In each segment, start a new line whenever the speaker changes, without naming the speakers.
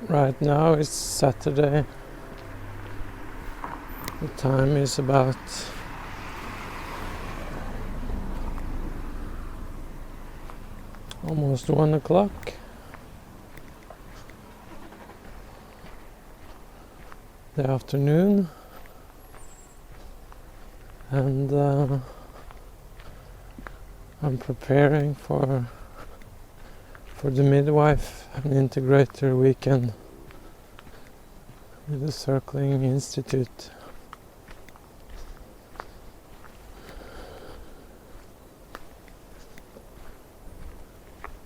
Right now it's Saturday. The time is about almost 1 o'clock. The afternoon, and I'm preparing for the midwife and integrator weekend with the Circling Institute.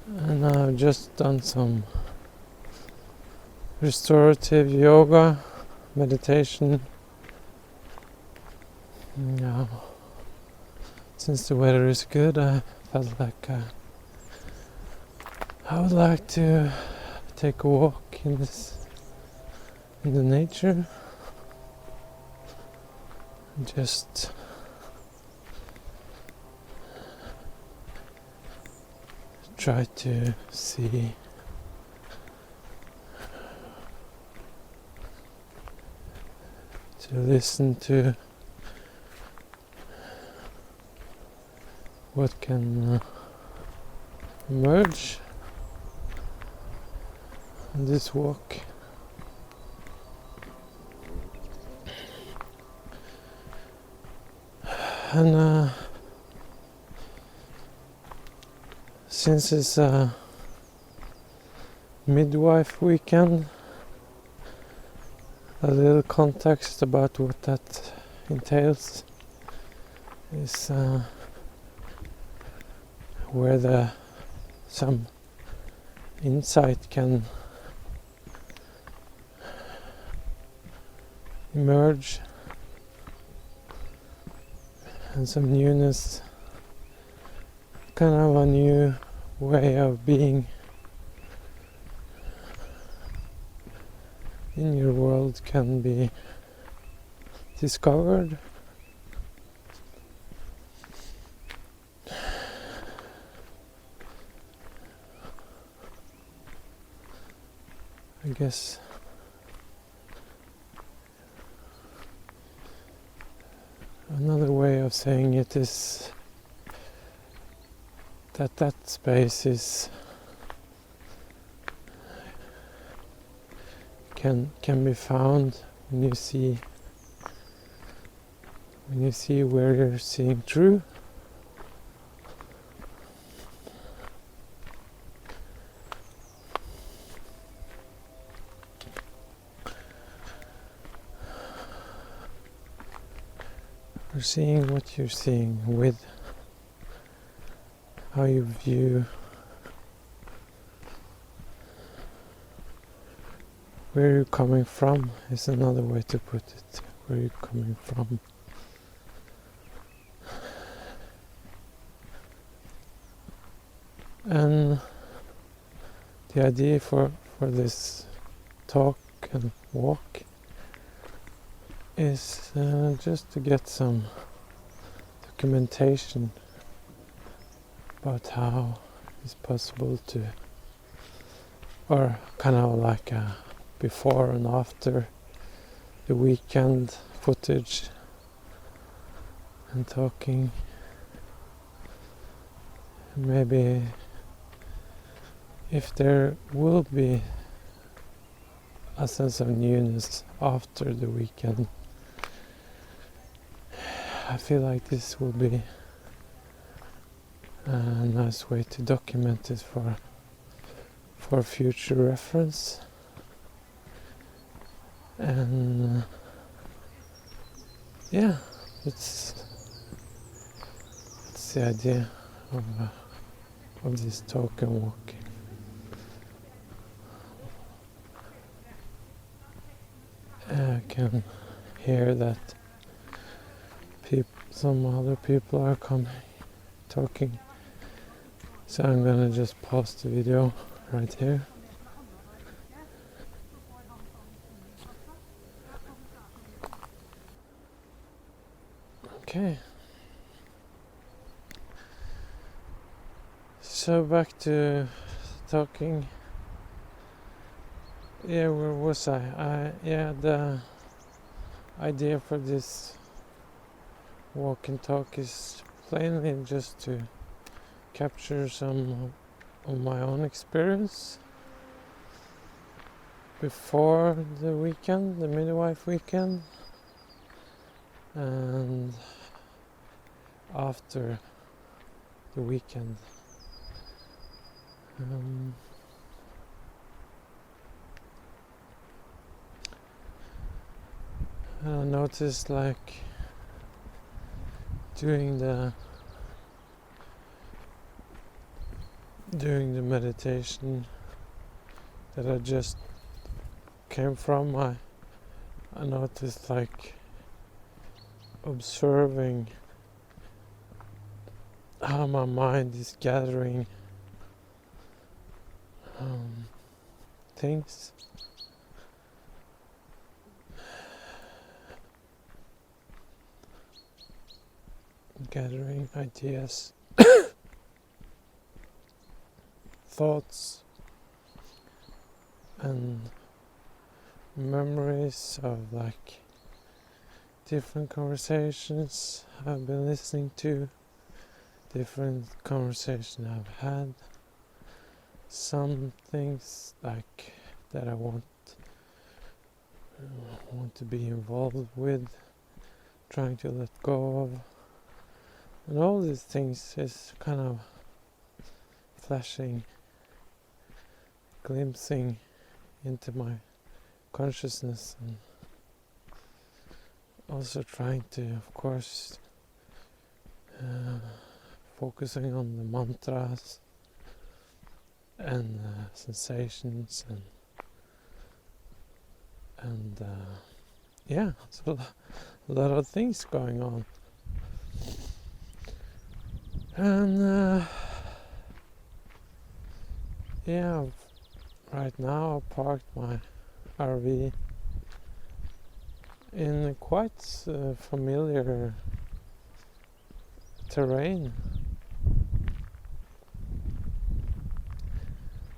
And I've just done some restorative yoga, meditation. Yeah. Since the weather is good, I felt like I would like to take a walk in the nature, and just try to listen to what can emerge on this walk. And since it's a midwife weekend, a little context about what that entails is where some insight can emerge, and some newness, kind of a new way of being in your world can be discovered. I guess another way of saying it is that space is can be found when you see where you're seeing through. Or seeing what you're seeing with how you view where you're coming from is another way to put it. Where you're coming from. And the idea for this talk and walk is just to get some documentation about how it's possible to, or kind of like a before and after the weekend footage, and talking maybe if there will be a sense of newness after the weekend. I feel like this will be a nice way to document it for future reference. And yeah, it's the idea of this talk and walk. I can hear that some other people are coming, talking, so I'm gonna just pause the video right here. Okay. So back to talking. Yeah, where was I? The idea for this walk and talk is plainly just to capture some of my own experience before the weekend, the midwife weekend, and after the weekend. I noticed, like, during the meditation that I just came from, I noticed, like, observing how my mind is gathering things, gathering ideas, thoughts, and memories of, like, different conversations I've been listening to, different conversations I've had, some things like that I want to be involved with, trying to let go of, and all these things is kind of flashing, glimpsing into my consciousness, and also trying to, of course, focusing on the mantras and sensations and so a lot of things going on. And right now I parked my RV in quite familiar terrain.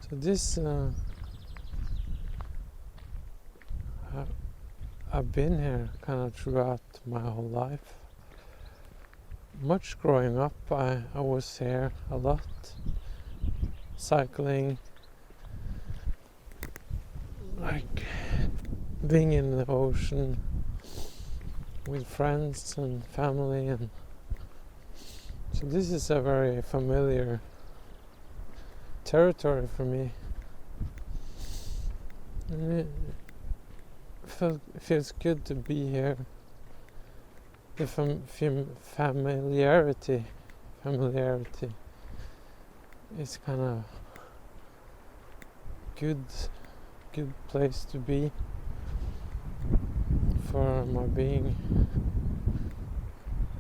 So this I've been here kind of throughout my whole life. Much growing up, I was here a lot, cycling, like being in the ocean with friends and family, and so this is a very familiar territory for me, and it feels good to be here. The familiarity is kind of good place to be for my being.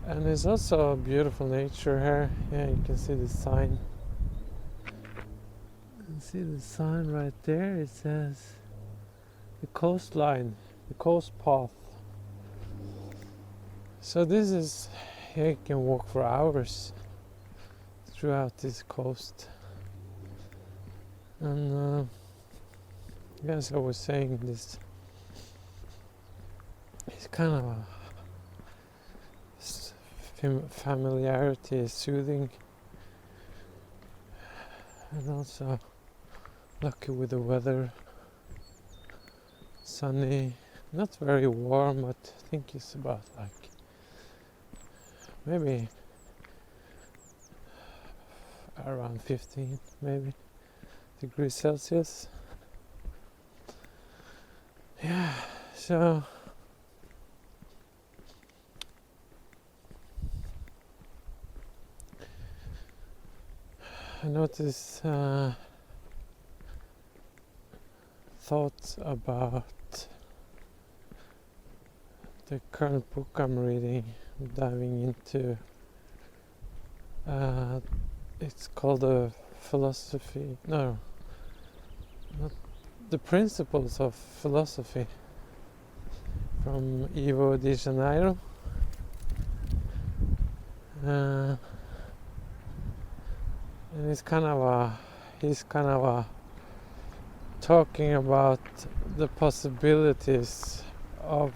And there's also a beautiful nature here. Yeah, you can see the sign. You can see the sign right there. It says the coastline, the coast path. So this is, here you can walk for hours throughout this coast. And as I was saying, this is kind of a familiarity is soothing, and also lucky with the weather. Sunny, not very warm, but I think it's about like maybe around 15 maybe degrees Celsius. Yeah, so I noticed thoughts about the current book I'm reading, diving into. It's called the Principles of Philosophy from Rio de Janeiro. and he's kind of talking about the possibilities of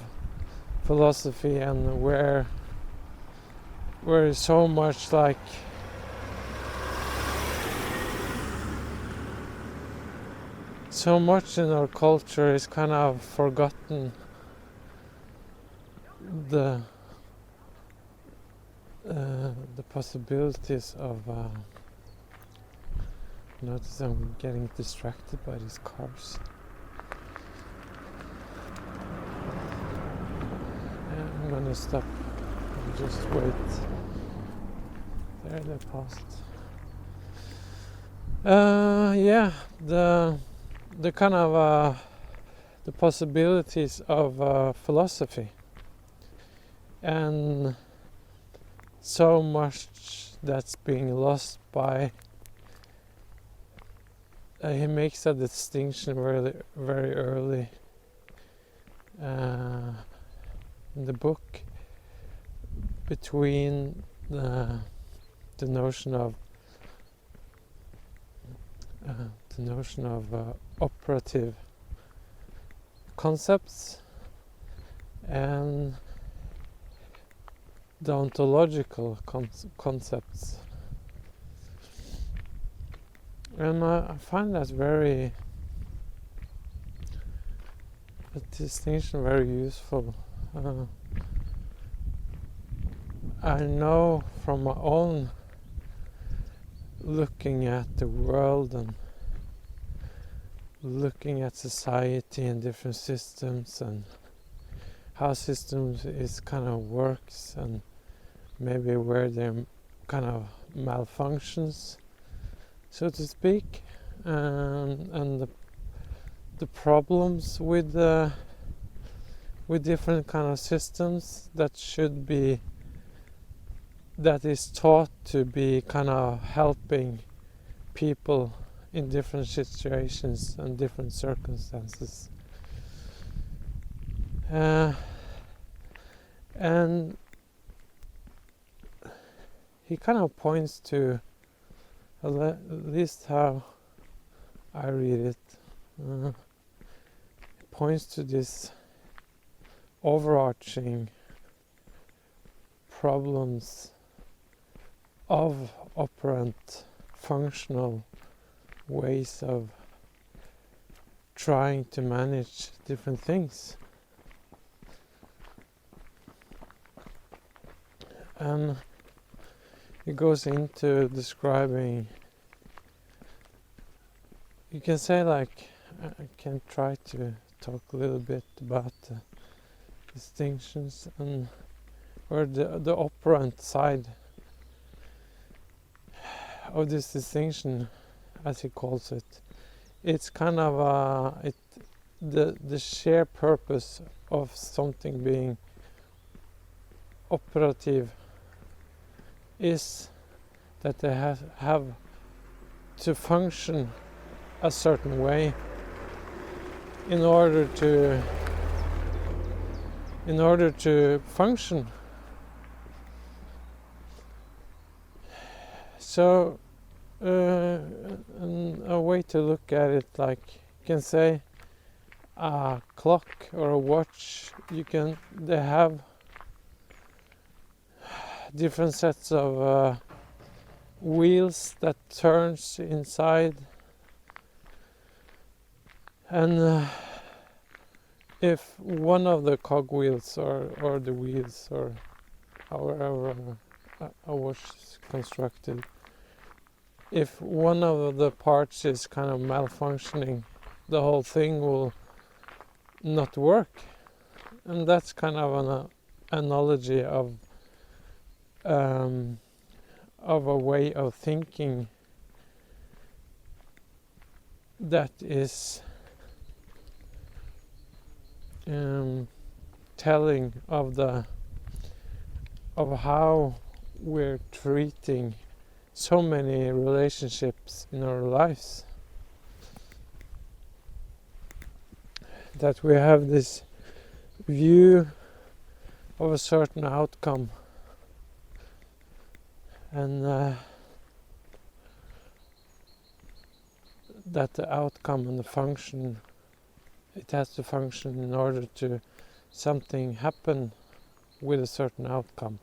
philosophy, and where so much like so much in our culture is kind of forgotten the possibilities of notice I'm getting distracted by these cars. I'm gonna stop and just wait. There they passed. Yeah, the kind of the possibilities of philosophy, and so much that's being lost by. He makes a distinction very early in the book between the notion of operative concepts and the ontological concepts. And I find that distinction very useful. I know from my own looking at the world and looking at society and different systems and how systems is kind of works, and maybe where there kind of malfunctions, so to speak, and the problems with different kind of systems that is taught to be kind of helping people in different situations and different circumstances. And he kind of points to, at least how I read it, points to this overarching problems of operant functional ways of trying to manage different things. And it goes into describing, you can say, like, I can try to talk a little bit about the distinctions and or the operant side of this distinction, as he calls it. It's kind of the sheer purpose of something being operative is that they have to function a certain way in order to function. So a way to look at it, like, you can say a clock or a watch, they have different sets of wheels that turns inside, and if one of the cogwheels or the wheels, or however a watch is constructed, if one of the parts is kind of malfunctioning, the whole thing will not work. And that's kind of an analogy of a way of thinking that is telling of how we're treating so many relationships in our lives, that we have this view of a certain outcome, and that the outcome and the function, it has to function in order to something happen with a certain outcome.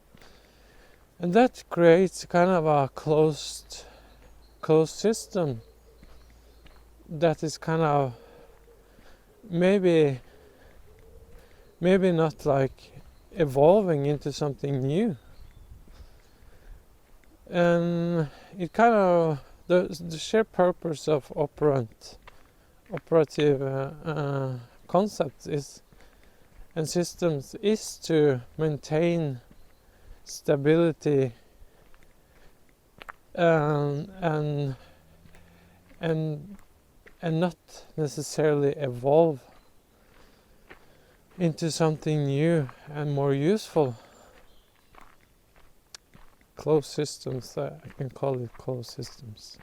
And that creates kind of a closed system that is kind of maybe not like evolving into something new. And it kind of the sheer purpose of operative concepts is and systems is to maintain stability and not necessarily evolve into something new and more useful. Closed systems, I can call it closed systems.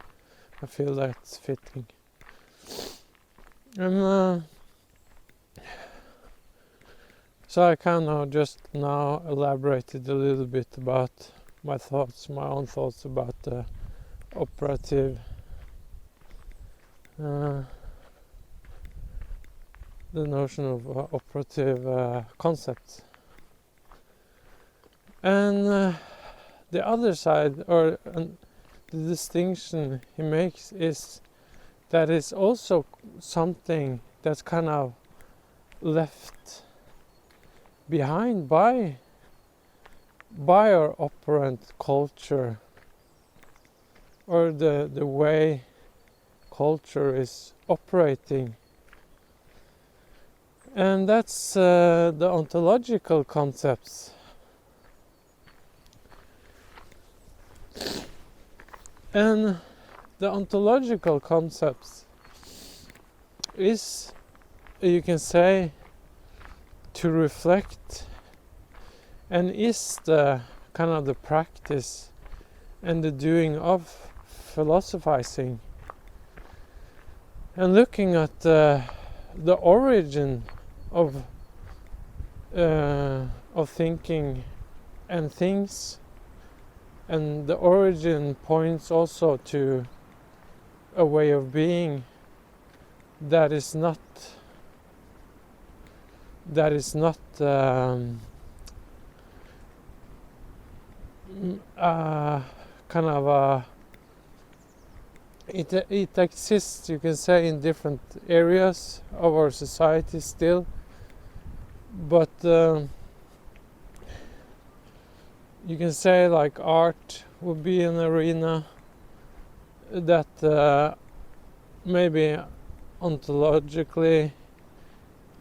I feel that's fitting. And so I kind of just now elaborated a little bit about my own thoughts about the operative the notion of operative concepts. And the other side, or the distinction he makes, is that it's also something that's kind of left behind by our operant culture, or the way culture is operating. And that's the ontological concepts. And the ontological concepts is, you can say, to reflect, and is the kind of the practice and the doing of philosophizing, and looking at the origin of thinking and things. And the origin points also to a way of being that is not kind of a it exists, you can say, in different areas of our society still, but you can say like art would be an arena that maybe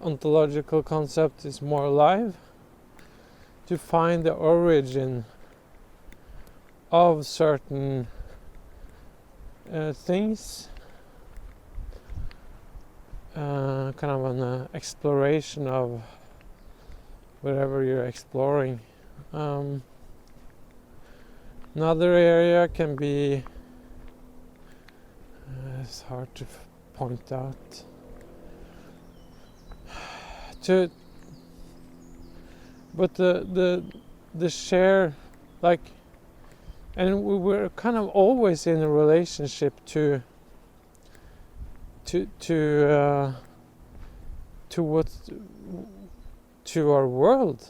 ontological concept is more alive, to find the origin of certain things, kind of an exploration of whatever you're exploring. Another area can be, it's hard to point out, but the share, like, and we're kind of always in a relationship to our world.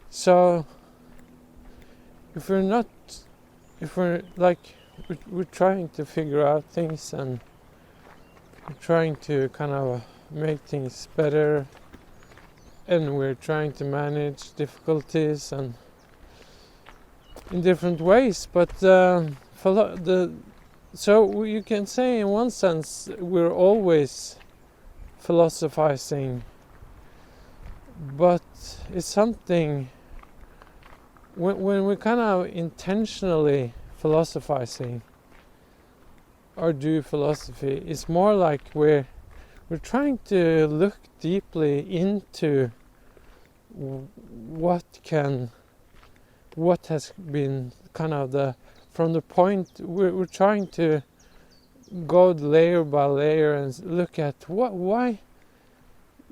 So if we're trying to figure out things, and we're trying to kind of make things better, and we're trying to manage difficulties and in different ways, but so you can say in one sense we're always philosophizing, but it's something when we kind of intentionally philosophizing or do philosophy, it's more like we're trying to look deeply into what has been kind of from the point we're trying to go layer by layer and look at why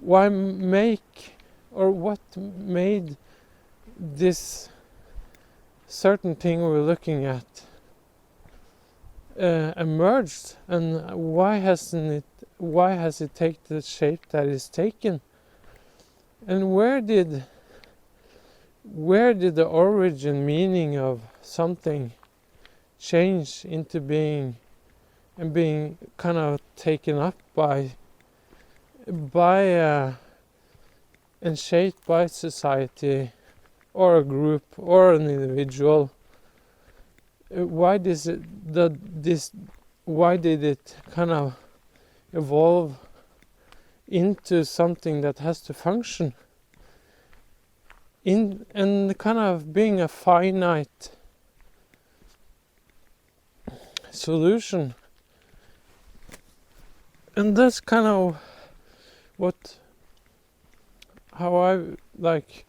make, or what made this certain thing we're looking at emerged, and why has it taken the shape that it's taken, and where did the origin meaning of something change into being kind of taken up by and shaped by society or a group or an individual. Why did it kind of evolve into something that has to function in and kind of being a finite solution? And that's kind of how I like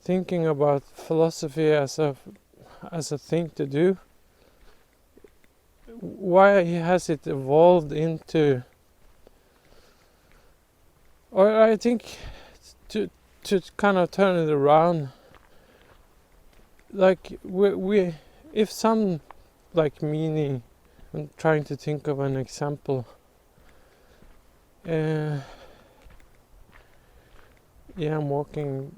thinking about philosophy as a thing to do. Why has it evolved into, or I think to kind of turn it around, like we if some like meaning, I'm trying to think of an example. I'm walking,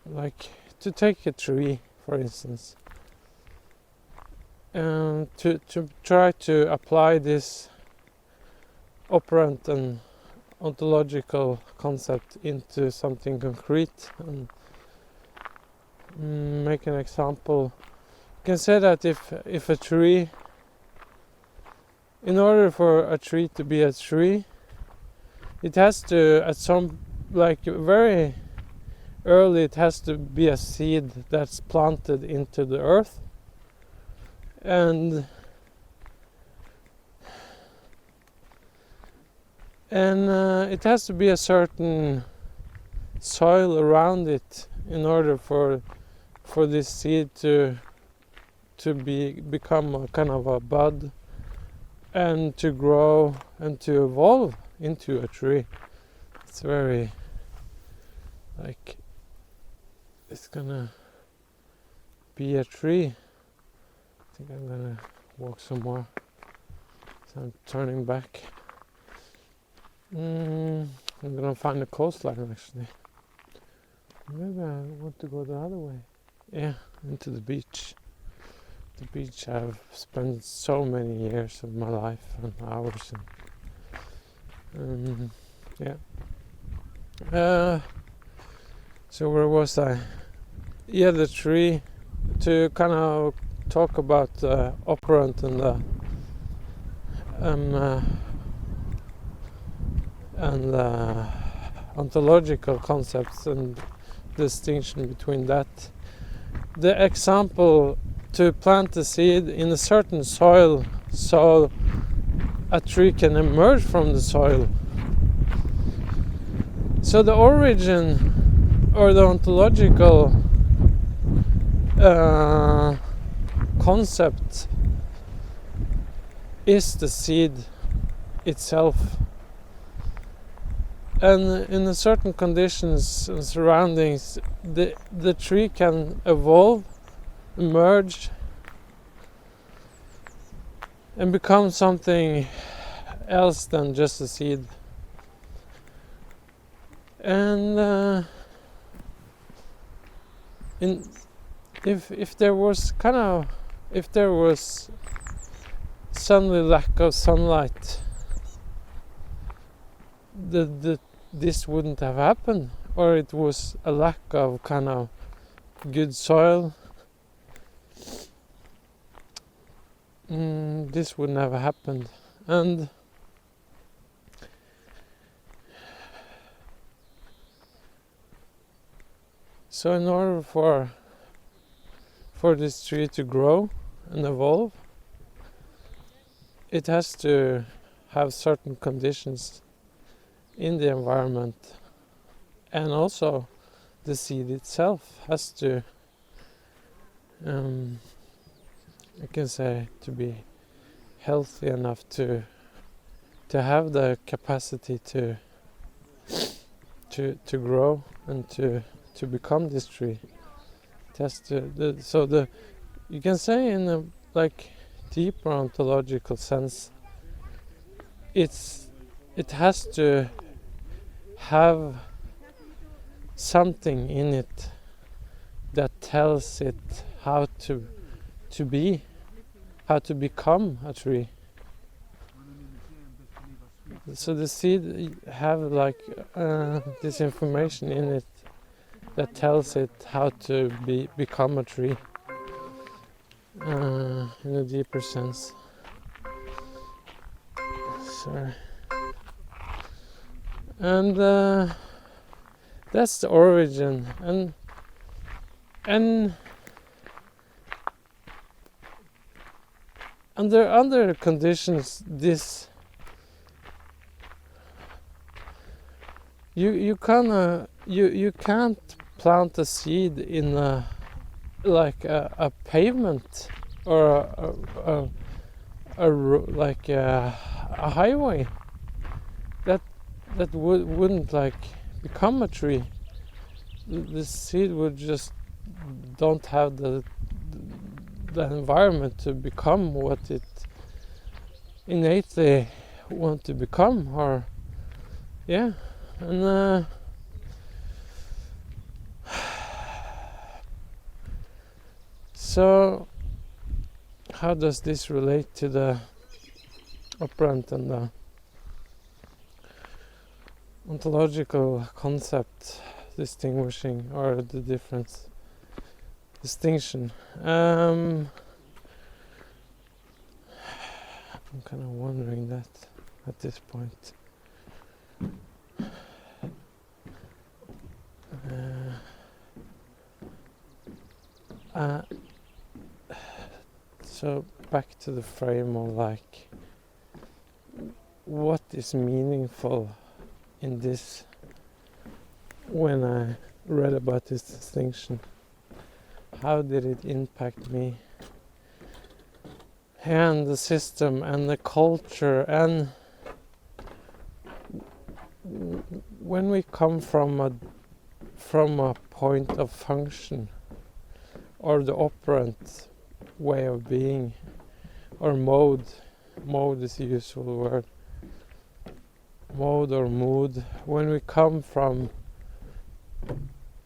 like, to take a tree, for instance, and to try to apply this operant and ontological concept into something concrete and make an example. You can say that if a tree, in order for a tree to be a tree, it has to, at some, like, very early, it has to be a seed that's planted into the earth, and it has to be a certain soil around it in order for this seed to become a kind of a bud and to grow and to evolve into a tree. It's very, like, it's gonna be a tree. I think I'm gonna walk some more, so I'm turning back. I'm gonna find the coastline, actually. Maybe I want to go the other way. Yeah, into the beach. The beach I've spent so many years of my life and hours in. So where was I? Yeah, the tree. To kind of talk about operant and the ontological concepts and distinction between that. The example, to plant a seed in a certain soil so a tree can emerge from the soil. So the origin or the ontological concept is the seed itself, and in a certain conditions and surroundings, the tree can evolve, emerge, and become something else than just a seed. And if there was suddenly lack of sunlight, this wouldn't have happened, or it was a lack of kind of good soil, this would never happened. And so in order for this tree to grow and evolve, it has to have certain conditions in the environment, and also the seed itself has to, I can say, to be healthy enough to have the capacity to grow and to become this tree. It has to, you can say, in a, like, deeper ontological sense, it has to have something in it that tells it how to be, how to become a tree. So the seed have like this information in it that tells it how to become a tree in a deeper sense. Sorry. And that's the origin, and under other conditions, this you can't plant a seed in a pavement or like a highway. That wouldn't like become a tree. The seed would just don't have the environment to become what it innately want to become, or and so how does this relate to the operant and the ontological concept distinguishing, or the distinction? I'm kind of wondering that at this point. So back to the frame of like what is meaningful in this. When I read about this distinction, how did it impact me and the system and the culture? And when we come from a point of function, or the operant way of being, or mode is a useful word, mode or mood, when we come from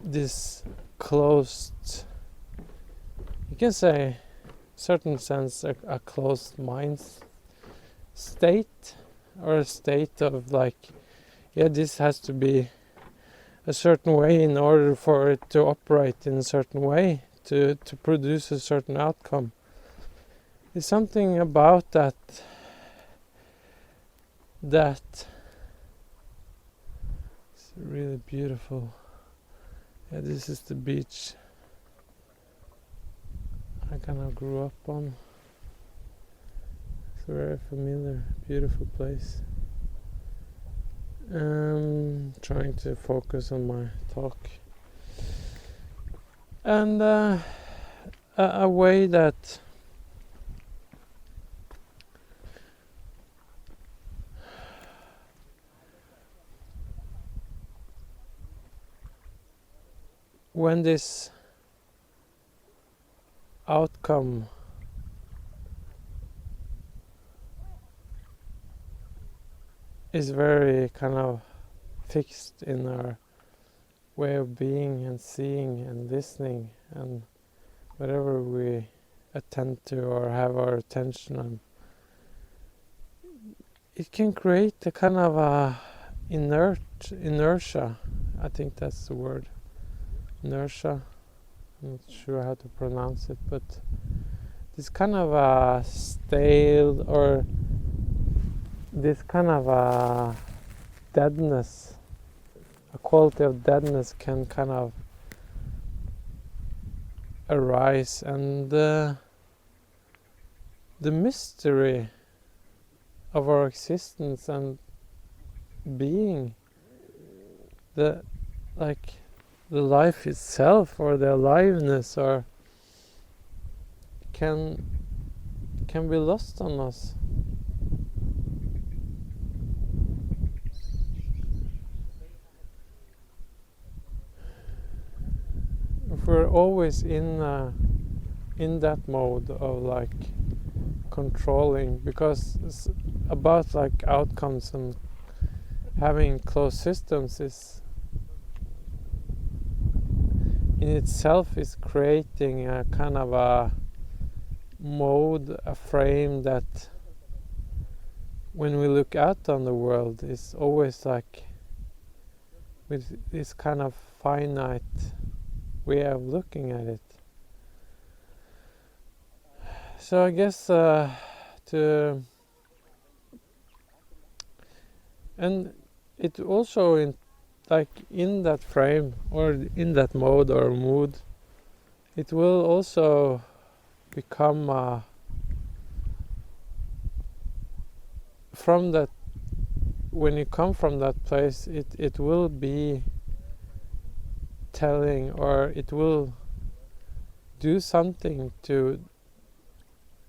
this closed, you can say, certain sense, a closed mind state, or a state of like, this has to be a certain way in order for it to operate in a certain way, to produce a certain outcome. There's something about that it's really beautiful. This is the beach I kind of grew up on. It's a very familiar, beautiful place. Trying to focus on my talk. And a way that when this outcome is very kind of fixed in our way of being and seeing and listening and whatever we attend to or have our attention on, it can create a kind of a inertia. I think that's the word, inertia. I'm not sure how to pronounce it, but this kind of a stale, or this kind of a deadness, a quality of deadness can kind of arise, and the mystery of our existence and being, the life itself, or the aliveness, or can be lost on us. If we're always in that mode of like controlling, because it's about like outcomes, and having closed systems is in itself is creating a kind of a mode, a frame that when we look out on the world is always like with this kind of finite way of looking at it. So I guess and it also in that frame or in that mode or mood, it will also become from that, when you come from that place, it will be telling, or it will do something to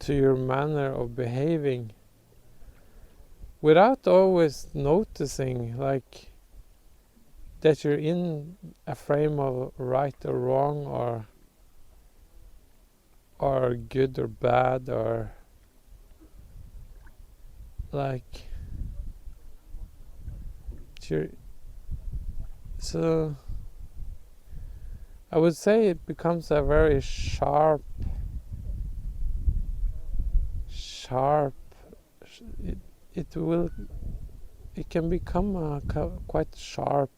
your manner of behaving without always noticing, like that you're in a frame of right or wrong, or good or bad, or like so I would say it becomes a very sharp it can become a quite sharp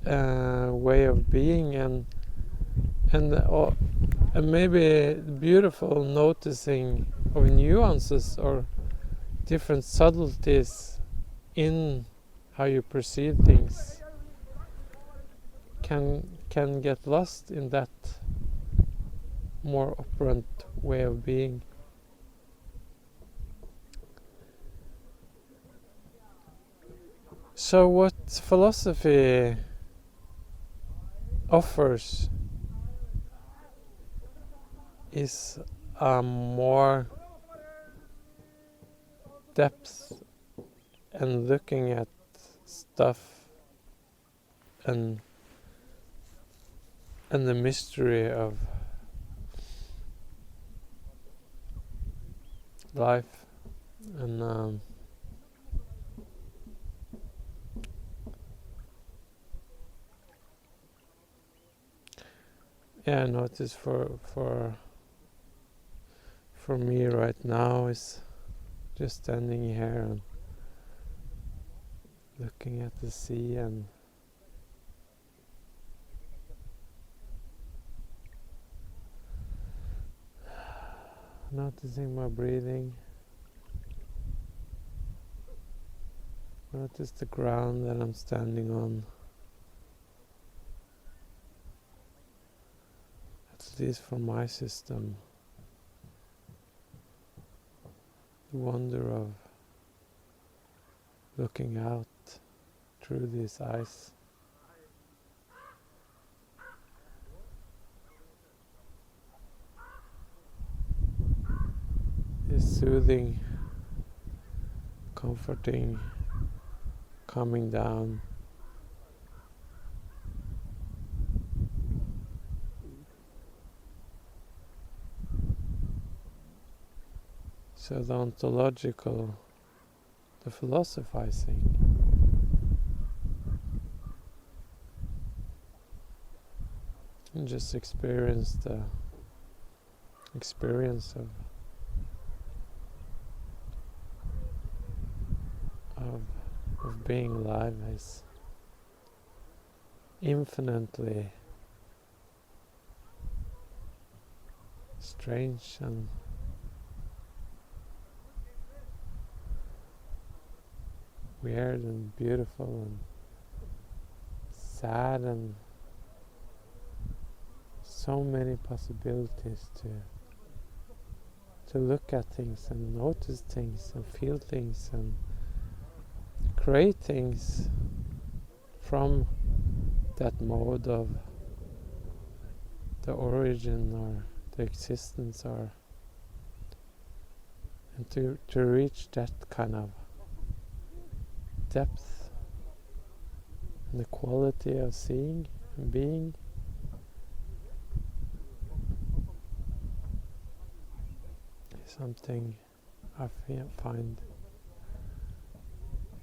way of being, and maybe beautiful noticing of nuances or different subtleties in how you perceive things can get lost in that more operant way of being. So what philosophy offers is more depth and looking at stuff and the mystery of life, and I notice for me right now is just standing here and looking at the sea and noticing my breathing. Notice the ground that I'm standing on. At least for my system. The wonder of looking out through these eyes. Is soothing, comforting, calming down. So the ontological, the philosophizing, and just experience the experience of being alive is infinitely strange and weird and beautiful and sad, and so many possibilities to look at things and notice things and feel things and create things from that mode of the origin or the existence, or and to reach that kind of depth and the quality of seeing and being something I find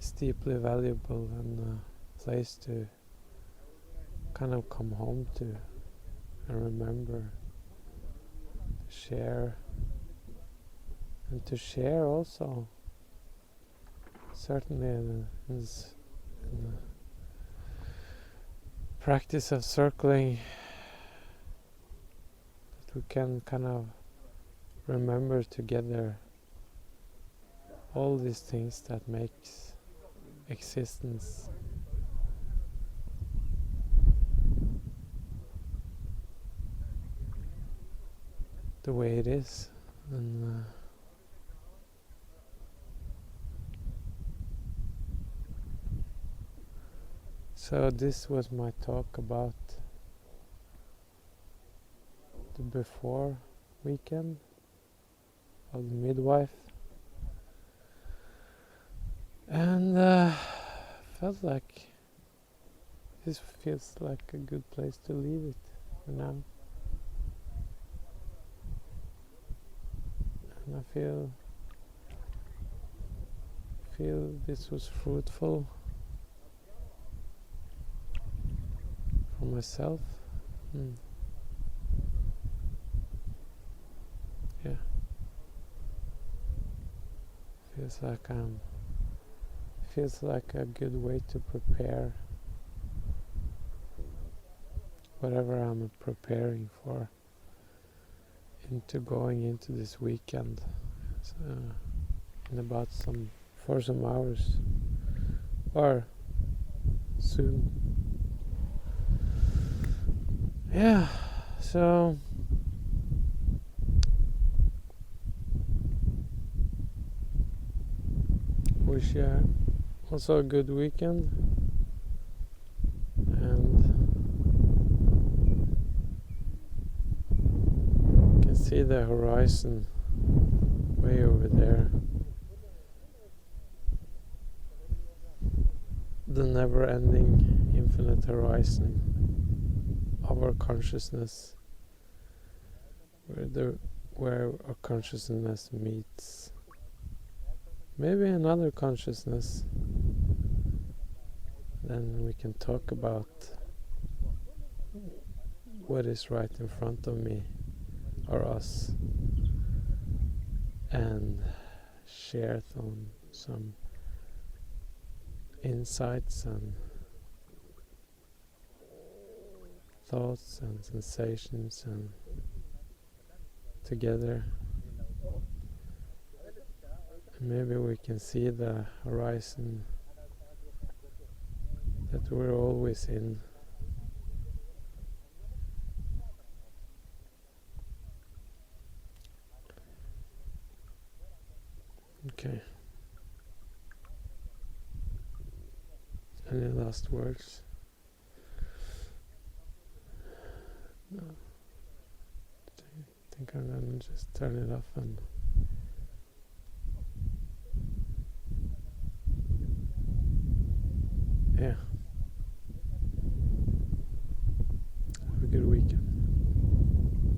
is deeply valuable and a place to kind of come home to and remember, to share, and to share also. Certainly in the practice of circling, that we can kind of remember together all these things that makes existence the way it is. And so this was my talk about the before weekend of the midwife, and felt like this feels like a good place to leave it for now. And I feel this was fruitful for myself. Yeah, feels like a good way to prepare whatever I'm preparing for into going into this weekend. So, in about some hours or soon. Yeah, so wish you also a good weekend, and you can see the horizon way over there, the never-ending infinite horizon of our consciousness, where our consciousness meets maybe another consciousness. Then we can talk about what is right in front of me or us, and share some insights and thoughts and sensations, and together maybe we can see the horizon that we're always in. Okay. Any last words? No. I think I'm gonna just turn it off and yeah. Have a good weekend.